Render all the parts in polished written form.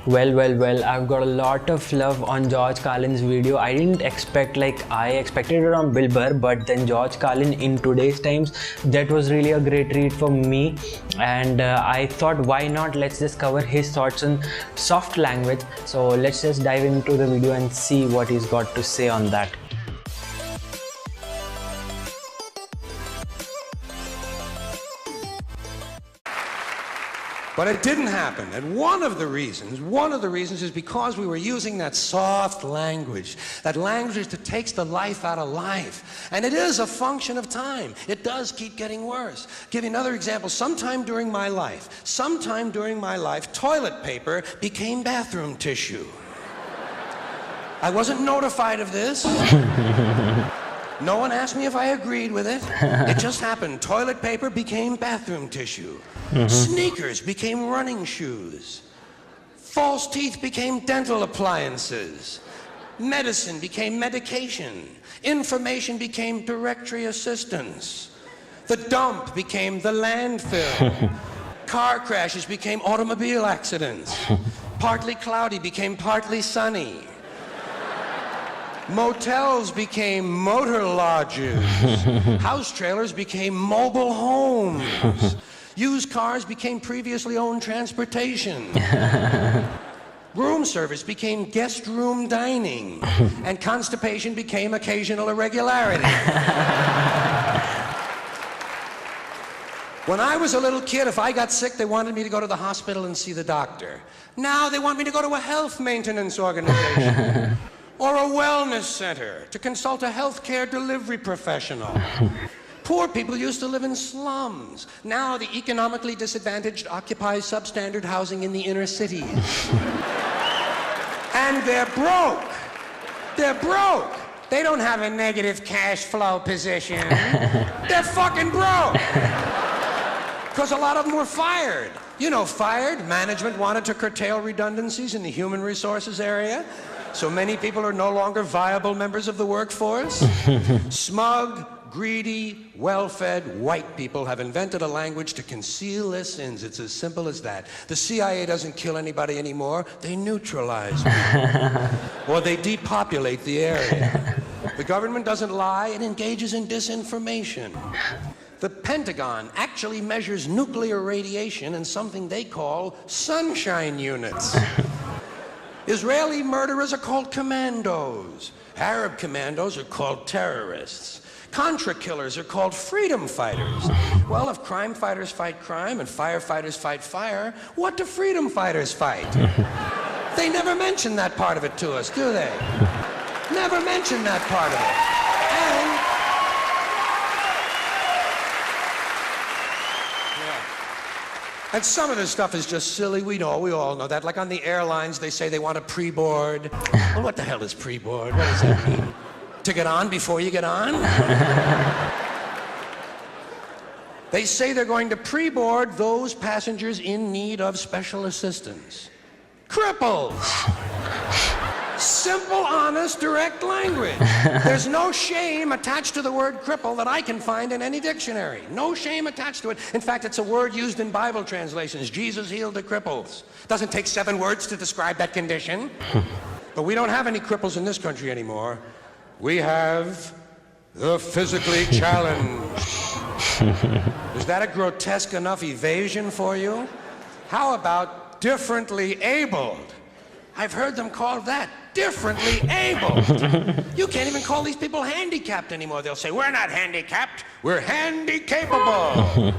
Well, I've got a lot of love on George Carlin's video. I didn't expect, I expected it on Bill Burr, but then George Carlin in today's times, that was really a great read for me. And I thought, why not? Let's just cover his thoughts on soft language. So let's just dive into the video and see what he's got to say on that. But it didn't happen, and one of the reasons is because we were using that soft language, that language that takes the life out of life. And it is a function of time. It does keep getting worse. Give you another example. Sometime during my life, toilet paper became bathroom tissue. I wasn't notified of this. No one asked me if I agreed with it. It just happened. Toilet paper became bathroom tissue. Sneakers became running shoes. False teeth became dental appliances. Medicine became medication. Information became directory assistance. The dump became the landfill. Car crashes became automobile accidents. Partly cloudy became partly sunny. Motels became motor lodges. House trailers became mobile homes. Used cars became previously owned transportation. Room service became guest room dining. And constipation became occasional irregularity. When I was a little kid, if I got sick, they wanted me to go to the hospital and see the doctor. Now they want me to go to a health maintenance organization. Or a wellness center to consult a healthcare delivery professional. Poor people used to live in slums. Now the economically disadvantaged occupy substandard housing in the inner cities. And they're broke. They're broke. They don't have a negative cash flow position. They're fucking broke. Because a lot of them were fired. You know, fired. Management wanted to curtail redundancies in the human resources area. So many people are no longer viable members of the workforce. Smug, greedy, well-fed white people have invented a language to conceal their sins. It's as simple as that. The CIA doesn't kill anybody anymore. They neutralize people. Or they depopulate the area. The government doesn't lie. It engages in disinformation. The Pentagon actually measures nuclear radiation in something they call sunshine units. Israeli murderers are called commandos. Arab commandos are called terrorists. Contra killers are called freedom fighters. Well, if crime fighters fight crime and firefighters fight fire, what do freedom fighters fight? They never mention that part of it to us, do they? Never mention that part of it. And some of this stuff is just silly. We all know that. Like on the airlines, they say they want a pre-board. Well, what the hell is pre-board? What does that mean? To get on before you get on? They say they're going to pre-board those passengers in need of special assistance. Cripples! Simple, honest, direct language. There's no shame attached to the word cripple that I can find in any dictionary. No shame attached to it. In fact, it's a word used in Bible translations. Jesus healed the cripples. Doesn't take 7 words to describe that condition. But we don't have any cripples in this country anymore. We have the physically challenged. Is that a grotesque enough evasion for you? How about differently abled? I've heard them called that, differently abled. You can't even call these people handicapped anymore. They'll say, we're not handicapped, we're handy-capable.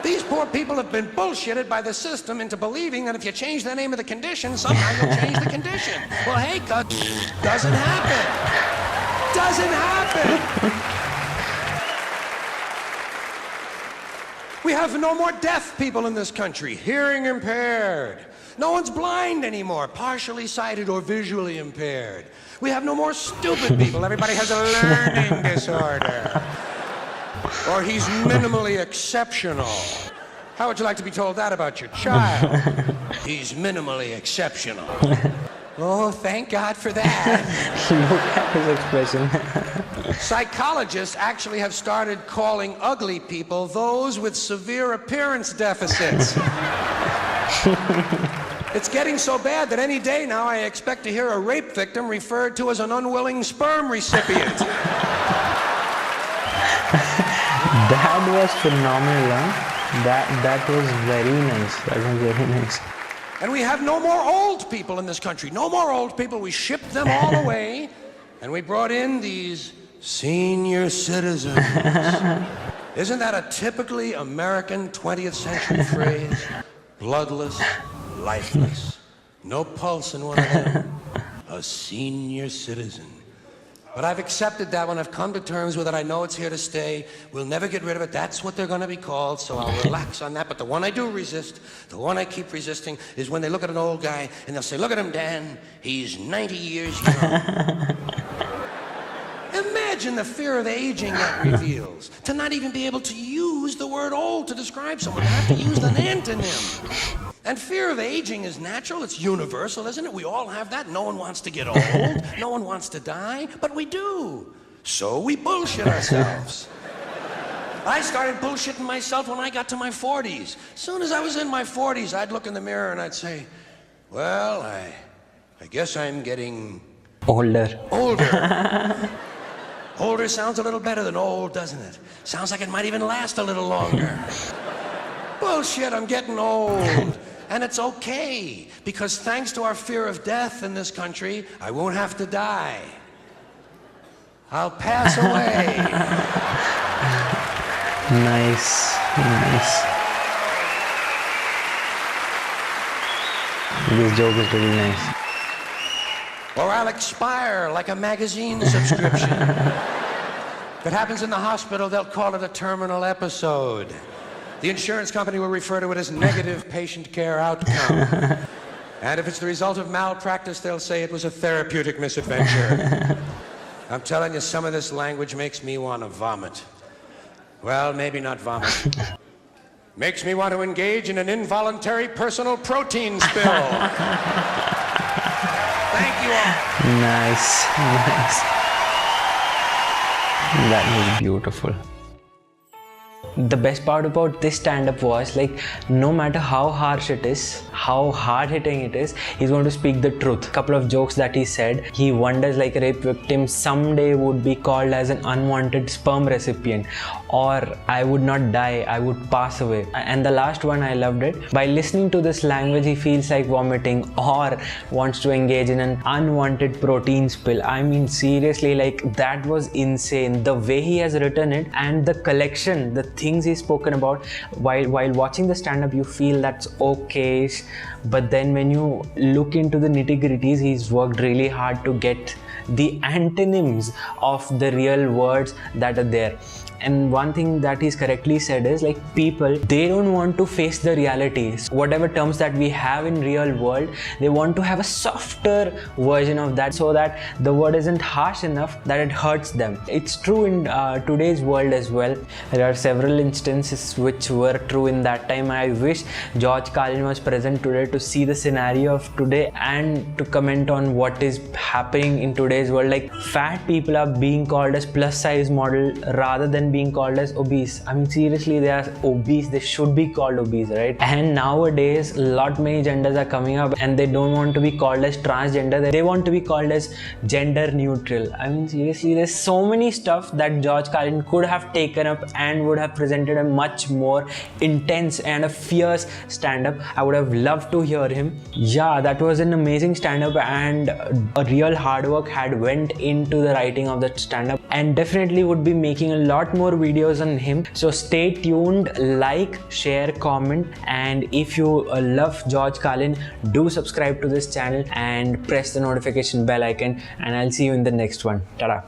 These poor people have been bullshitted by the system into believing that if you change the name of the condition, somehow you'll change the condition. Well, hey, doesn't happen. Doesn't happen. We have no more deaf people in this country, hearing impaired. No one's blind anymore, partially sighted or visually impaired. We have no more stupid people. Everybody has a learning disorder. Or he's minimally exceptional. How would you like to be told that about your child? He's minimally exceptional. Oh, thank God for that. Look at his expression. Psychologists actually have started calling ugly people those with severe appearance deficits. It's getting so bad that any day now I expect to hear a rape victim referred to as an unwilling sperm recipient. That was phenomenal, huh? That was very nice. That was very nice. And we have no more old people in this country. No more old people. We shipped them all away, and we brought in these senior citizens. Isn't that a typically American 20th century phrase? Bloodless, lifeless, no pulse in one of them. A senior citizen. But I've accepted that one. I've come to terms with it. I know it's here to stay. We'll never get rid of it. That's what they're going to be called, so I'll relax on that. But the one I do resist, the one I keep resisting, is when they look at an old guy and they'll say, "Look at him, Dan. He's 90 years young." Imagine the fear of aging that reveals. To not even be able to use the word old to describe someone. To have to use an antonym. And fear of aging is natural. It's universal, isn't it? We all have that. No one wants to get old. No one wants to die. But we do. So we bullshit ourselves. I started bullshitting myself when I got to my 40s. As soon as I was in my 40s, I'd look in the mirror and I'd say, well, I guess I'm getting... Older. Older sounds a little better than old, doesn't it? Sounds like it might even last a little longer. Bullshit, I'm getting old. And it's okay, because thanks to our fear of death in this country, I won't have to die. I'll pass away. Nice, nice. This joke is really nice. Or I'll expire like a magazine subscription. If it happens in the hospital, they'll call it a terminal episode. The insurance company will refer to it as negative patient care outcome. And if it's the result of malpractice, they'll say it was a therapeutic misadventure. I'm telling you, some of this language makes me want to vomit. Well, maybe not vomit. Makes me want to engage in an involuntary personal protein spill. Thank you all. Nice, nice. That was beautiful. The best part about this stand-up was, like, no matter how harsh it is, how hard-hitting it is, he's going to speak the truth. Couple of jokes that he said. He wonders, like, a rape victim someday would be called as an unwanted sperm recipient, or I would not die, I would pass away. And the last one, I loved it. By listening to this language, he feels like vomiting or wants to engage in an unwanted protein spill. I mean, seriously, like, that was insane. The way he has written it and the collection, the things he's spoken about, while watching the stand-up, you feel that's okay, but then when you look into the nitty-gritties, he's worked really hard to get the antonyms of the real words that are there. And one thing that he's correctly said is, like, people, they don't want to face the realities. Whatever terms that we have in real world, they want to have a softer version of that, so that the word isn't harsh enough that it hurts them. It's true in today's world as well. There are several instances which were true in that time. I wish George Carlin was present today to see the scenario of today and to comment on what is happening in today's world. Like, fat people are being called as plus size model rather than being called as obese. I mean, seriously, they are obese. They should be called obese, right? And nowadays, lot many genders are coming up, and they don't want to be called as transgender. They want to be called as gender neutral. I mean, seriously, there's so many stuff that George Carlin could have taken up and would have presented a much more intense and a fierce stand-up. I would have loved to hear him. Yeah, that was an amazing stand-up, and a real hard work had went into the writing of that stand-up, and definitely would be making a lot more videos on him. So stay tuned, like, share, comment, and if you love George Carlin, do subscribe to this channel and press the notification bell icon, and I'll see you in the next one. Ta-da.